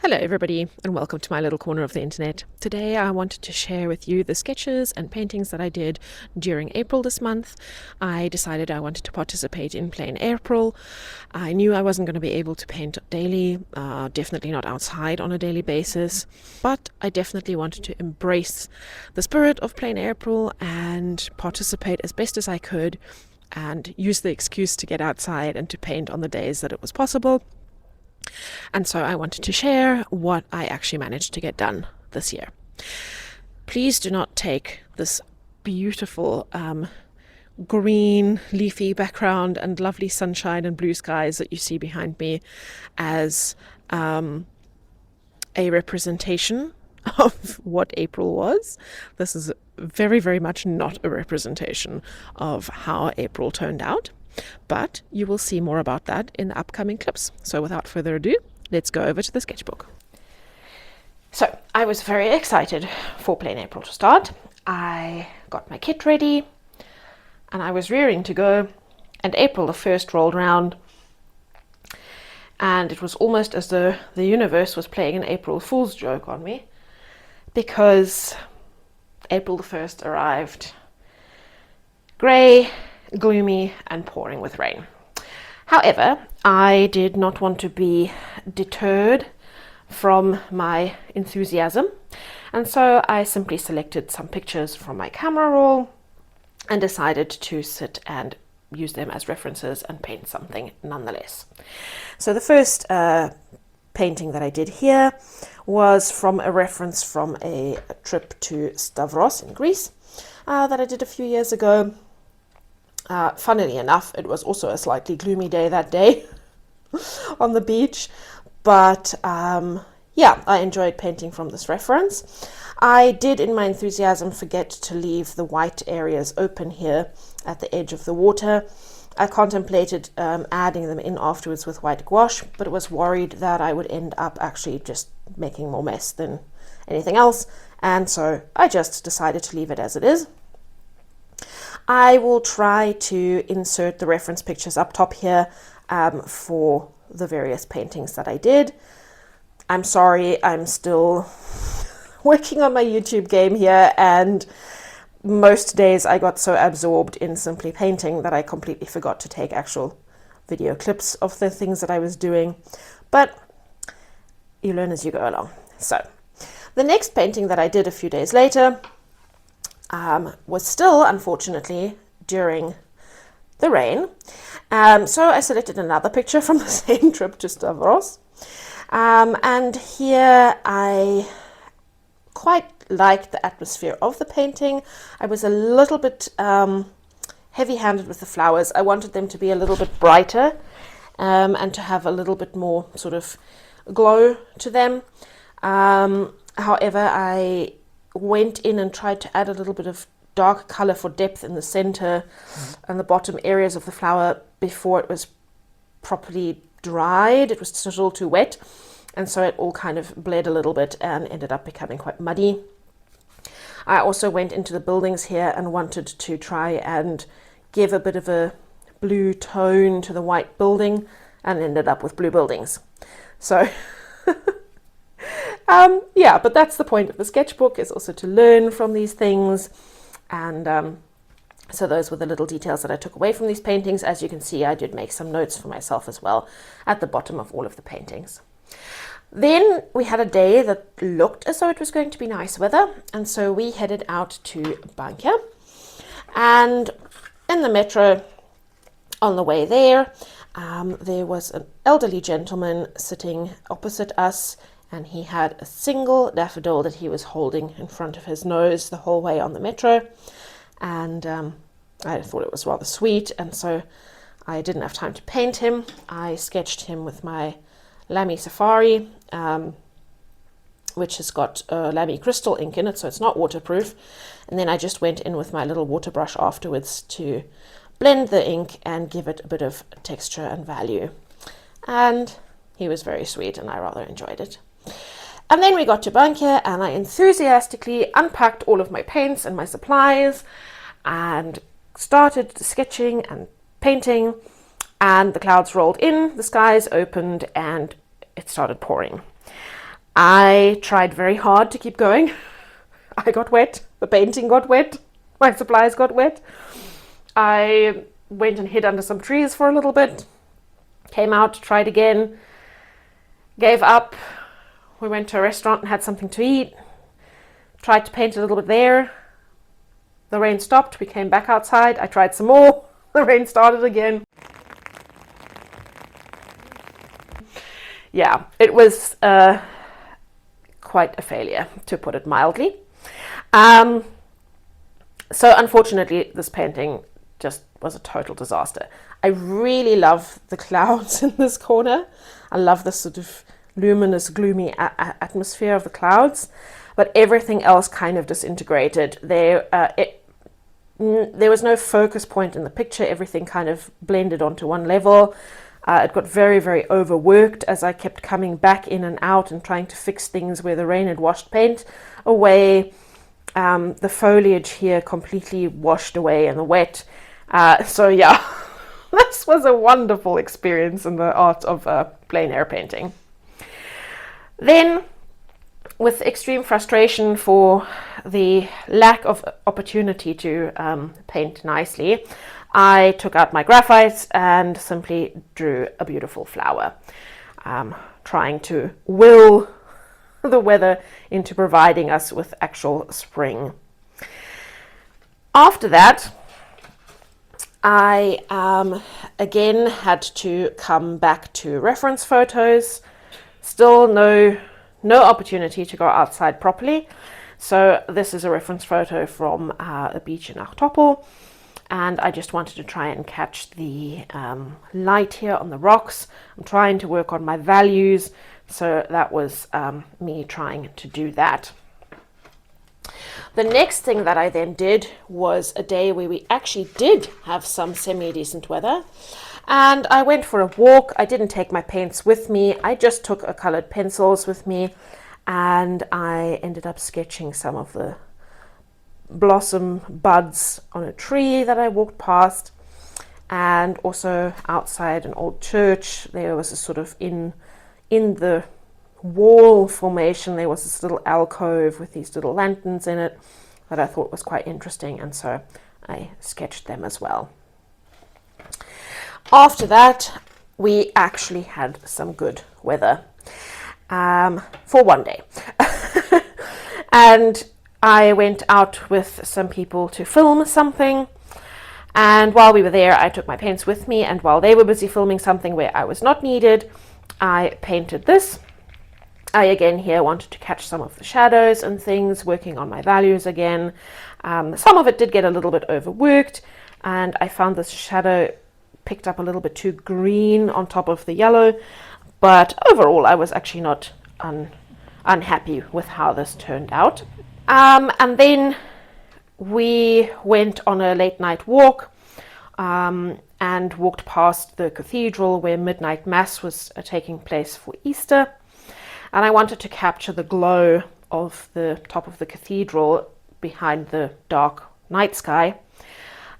Hello everybody and welcome to my little corner of the internet. Today I wanted to share with you the sketches and paintings that I did during April this month. I decided I wanted to participate in Pleinairpril. I knew I wasn't going to be able to paint daily, definitely not outside on a daily basis, but I definitely wanted to embrace the spirit of Pleinairpril and participate as best as I could and use the excuse to get outside and to paint on the days that it was possible. And so I wanted to share what I actually managed to get done this year. Please do not take this beautiful green leafy background and lovely sunshine and blue skies that you see behind me as a representation of what April was. This is very, very much not a representation of how April turned out. But you will see more about that in the upcoming clips. So without further ado, let's go over to the sketchbook. So I was very excited for Pleinairpril to start. I got my kit ready and I was rearing to go, and April the 1st rolled round and it was almost as though the universe was playing an April Fool's joke on me, because April the 1st arrived grey, gloomy and pouring with rain. However, I did not want to be deterred from my enthusiasm, and so I simply selected some pictures from my camera roll and decided to sit and use them as references and paint something nonetheless. So the first painting that I did here was from a reference from a trip to Stavros in Greece that I did a few years ago. Funnily enough, it was also a slightly gloomy day that day on the beach, but yeah, I enjoyed painting from this reference. I did, in my enthusiasm, forget to leave the white areas open here at the edge of the water. I contemplated adding them in afterwards with white gouache, but was worried that I would end up actually just making more mess than anything else, and so I just decided to leave it as it is. I will try to insert the reference pictures up top here for the various paintings that I did. I'm sorry, I'm still working on my YouTube game here, and most days I got so absorbed in simply painting that I completely forgot to take actual video clips of the things that I was doing. But you learn as you go along. So the next painting that I did a few days later was still, unfortunately, during the rain. So I selected another picture from the same trip to Stavros. And here I quite liked the atmosphere of the painting. I was a little bit heavy-handed with the flowers. I wanted them to be a little bit brighter and to have a little bit more sort of glow to them. However, I went in and tried to add a little bit of dark color for depth in the center and the bottom areas of the flower before it was properly dried. It was still too wet, and so it all kind of bled a little bit and ended up becoming quite muddy. I also went into the buildings here and wanted to try and give a bit of a blue tone to the white building, and ended up with blue buildings. So yeah, but that's the point of the sketchbook, is also to learn from these things. And so those were the little details that I took away from these paintings. As you can see, I did make some notes for myself as well at the bottom of all of the paintings. Then we had a day that looked as though it was going to be nice weather, and so we headed out to Bankia. And in the metro on the way there, there was an elderly gentleman sitting opposite us, and he had a single daffodil that he was holding in front of his nose the whole way on the metro. And I thought it was rather sweet, and so I didn't have time to paint him. I sketched him with my Lamy Safari, which has got Lamy crystal ink in it, so it's not waterproof. And then I just went in with my little water brush afterwards to blend the ink and give it a bit of texture and value. And he was very sweet, and I rather enjoyed it. And then we got to Bankia, and I enthusiastically unpacked all of my paints and my supplies and started sketching and painting, and the clouds rolled in, the skies opened, and it started pouring. I tried very hard to keep going. I got wet, the painting got wet, my supplies got wet. I went and hid under some trees for a little bit, came out, tried again, gave up. We went to a restaurant and had something to eat, tried to paint a little bit there. The rain stopped, we came back outside, I tried some more, the rain started again. Yeah, it was quite a failure, to put it mildly. So unfortunately, this painting just was a total disaster. I really love the clouds in this corner. I love this sort of luminous, gloomy atmosphere of the clouds, but everything else kind of disintegrated. There was no focus point in the picture. Everything kind of blended onto one level. It got very, very overworked as I kept coming back in and out and trying to fix things where the rain had washed paint away. The foliage here completely washed away in the wet. So yeah, this was a wonderful experience in the art of plein air painting. Then, with extreme frustration for the lack of opportunity to paint nicely, I took out my graphite and simply drew a beautiful flower, trying to will the weather into providing us with actual spring. After that, I again had to come back to reference photos. Still no opportunity to go outside properly. So this is a reference photo from a beach in Achtoppel. And I just wanted to try and catch the light here on the rocks. I'm trying to work on my values, so that was me trying to do that. The next thing that I then did was a day where we actually did have some semi-decent weather, and I went for a walk. I didn't take my paints with me, I just took a colored pencils with me, and I ended up sketching some of the blossom buds on a tree that I walked past, and also outside an old church there was a sort of in the wall formation there was this little alcove with these little lanterns in it that I thought was quite interesting, and so I sketched them as well. After that, we actually had some good weather for one day. And I went out with some people to film something, and while we were there I took my paints with me, and while they were busy filming something where I was not needed, I painted this. I again here wanted to catch some of the shadows and things, working on my values again. Some of it did get a little bit overworked, and I found this shadow picked up a little bit too green on top of the yellow, but overall I was actually not unhappy with how this turned out. And then we went on a late night walk and walked past the cathedral where midnight mass was taking place for Easter, and I wanted to capture the glow of the top of the cathedral behind the dark night sky.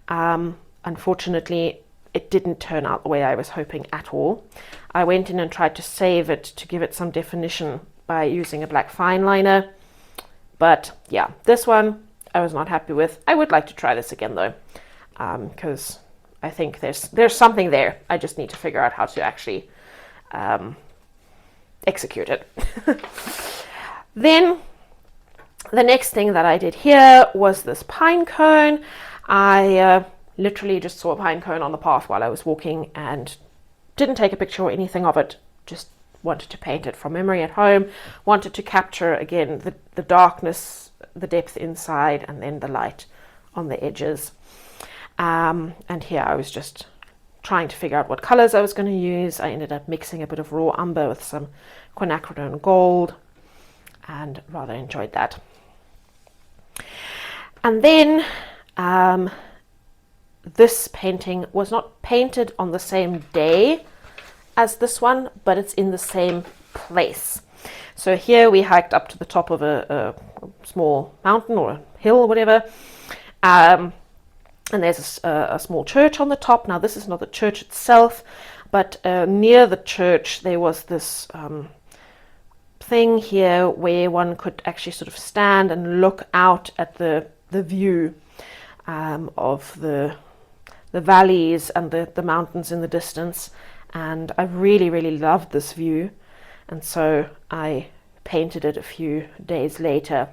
Unfortunately, it didn't turn out the way I was hoping at all. I went in and tried to save it to give it some definition by using a black fine liner. But yeah, this one I was not happy with. I would like to try this again though, because I think there's something there. I just need to figure out how to actually execute it. Then the next thing that I did here was this pine cone. I literally just saw a pine cone on the path while I was walking and didn't take a picture or anything of it, just wanted to paint it from memory at home, wanted to capture again the darkness, the depth inside, and then the light on the edges. And here I was just trying to figure out what colors I was going to use. I ended up mixing a bit of raw umber with some quinacridone gold, and rather enjoyed that. And then this painting was not painted on the same day as this one, but it's in the same place. So here we hiked up to the top of a small mountain or a hill or whatever, and there's a small church on the top. Now this is not the church itself, but near the church there was this thing here where one could actually sort of stand and look out at the view of the valleys and the mountains in the distance, and I really loved this view, and so I painted it a few days later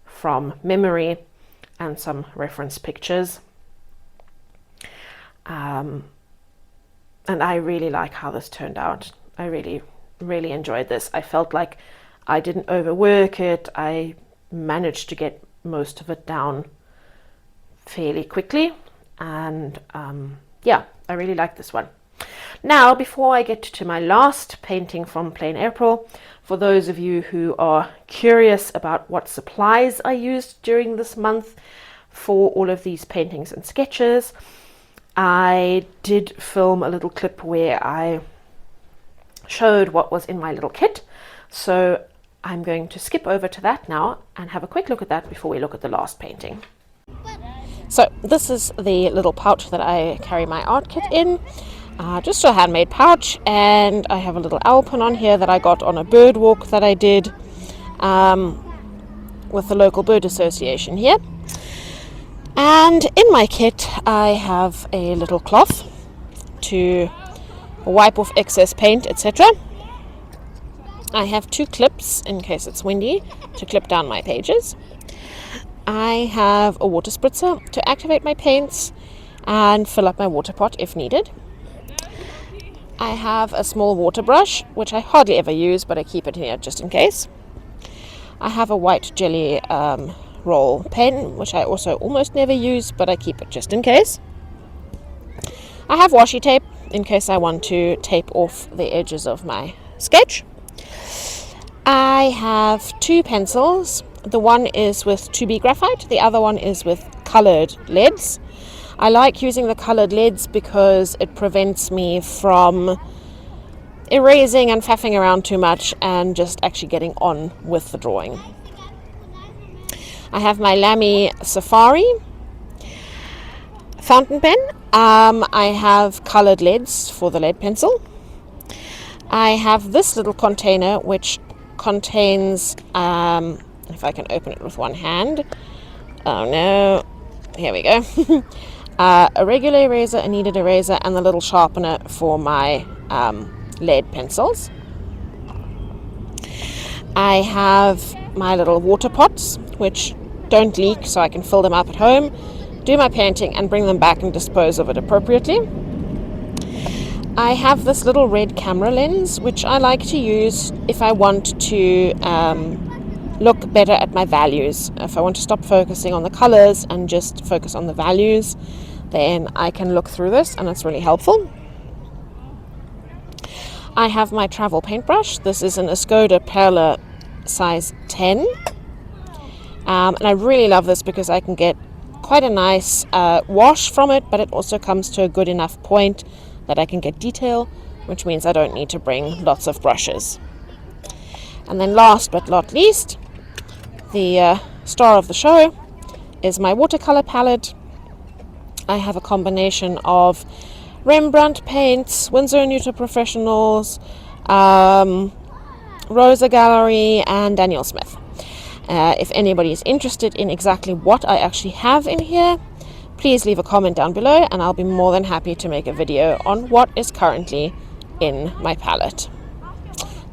from memory and some reference pictures. And I really like how this turned out. I really enjoyed this. I felt like I didn't overwork it. I managed to get most of it down fairly quickly, and yeah, I really like this one. Now, before I get to my last painting from Pleinairpril, for those of you who are curious about what supplies I used during this month for all of these paintings and sketches, I did film a little clip where I showed what was in my little kit, so I'm going to skip over to that now and have a quick look at that before we look at the last painting. So this is the little pouch that I carry my art kit in, just a handmade pouch, and I have a little owl pin on here that I got on a bird walk that I did with the local bird association here. And in my kit I have a little cloth to wipe off excess paint, etc. I have 2 clips in case it's windy to clip down my pages. I have a water spritzer to activate my paints and fill up my water pot if needed. I have a small water brush, which I hardly ever use, but I keep it here just in case. I have a white jelly roll pen, which I also almost never use, but I keep it just in case. I have washi tape in case I want to tape off the edges of my sketch. I have 2 pencils. The one is with 2B graphite, the other one is with colored leads. I like using the colored leads because it prevents me from erasing and faffing around too much and just actually getting on with the drawing. I have my Lamy Safari fountain pen. I have colored leads for the lead pencil. I have this little container which contains, if I can open it with one hand, oh no, here we go, a regular eraser, a kneaded eraser, and the little sharpener for my lead pencils. I have my little water pots which don't leak, so I can fill them up at home, do my painting and bring them back and dispose of it appropriately. I have this little red camera lens which I like to use if I want to look better at my values. If I want to stop focusing on the colors and just focus on the values, then I can look through this and it's really helpful. I have my travel paintbrush. This is an Escoda Perla size 10. And I really love this because I can get quite a nice wash from it, but it also comes to a good enough point that I can get detail, which means I don't need to bring lots of brushes. And then last but not least, the star of the show is my watercolor palette. I have a combination of Rembrandt paints, Winsor & Newton Professionals, Rosa Gallery and Daniel Smith. If anybody is interested in exactly what I actually have in here, please leave a comment down below and I'll be more than happy to make a video on what is currently in my palette.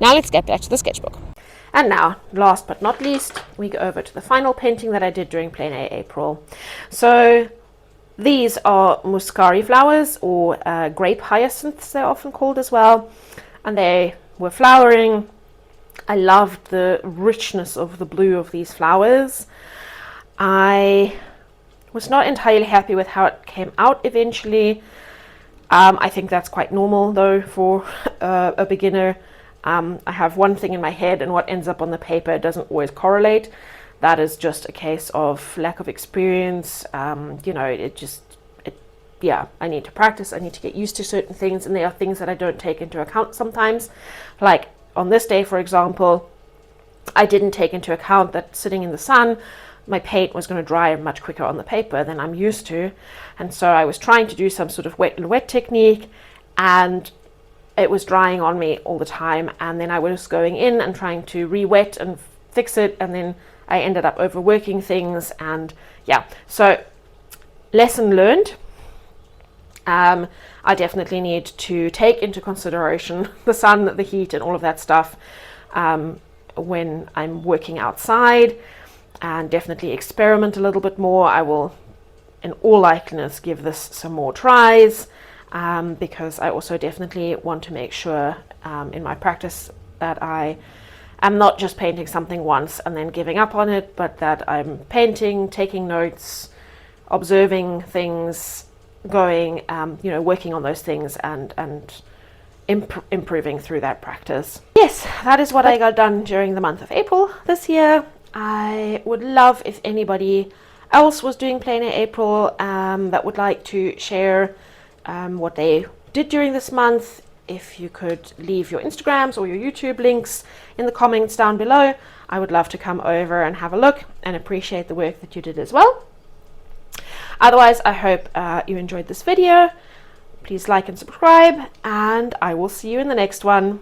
Now let's get back to the sketchbook. And now, last but not least, we go over to the final painting that I did during Pleinairpril. So these are muscari flowers, or grape hyacinths they're often called as well, and they were flowering. I loved the richness of the blue of these flowers. I was not entirely happy with how it came out eventually. I think that's quite normal though for a beginner. I have one thing in my head and what ends up on the paper doesn't always correlate. That is just a case of lack of experience. You know, yeah, I need to practice, I need to get used to certain things, and there are things that I don't take into account sometimes. Like on this day, for example, I didn't take into account that sitting in the sun, my paint was going to dry much quicker on the paper than I'm used to. And so I was trying to do some sort of wet technique, and it was drying on me all the time, and then I was going in and trying to re-wet and fix it, and then I ended up overworking things. And yeah, so lesson learned. I definitely need to take into consideration the sun, the heat, and all of that stuff when I'm working outside, and definitely experiment a little bit more. I will, in all likeliness, give this some more tries, because I also definitely want to make sure in my practice that I am not just painting something once and then giving up on it, but that I'm painting, taking notes, observing things, going, working on those things, and improving through that practice. Yes, that is what I got done during the month of April this year. I would love if anybody else was doing Pleinairpril that would like to share what they did during this month. If you could leave your Instagrams or your YouTube links in the comments down below, I would love to come over and have a look and appreciate the work that you did as well. Otherwise, I hope you enjoyed this video. Please like and subscribe, and I will see you in the next one.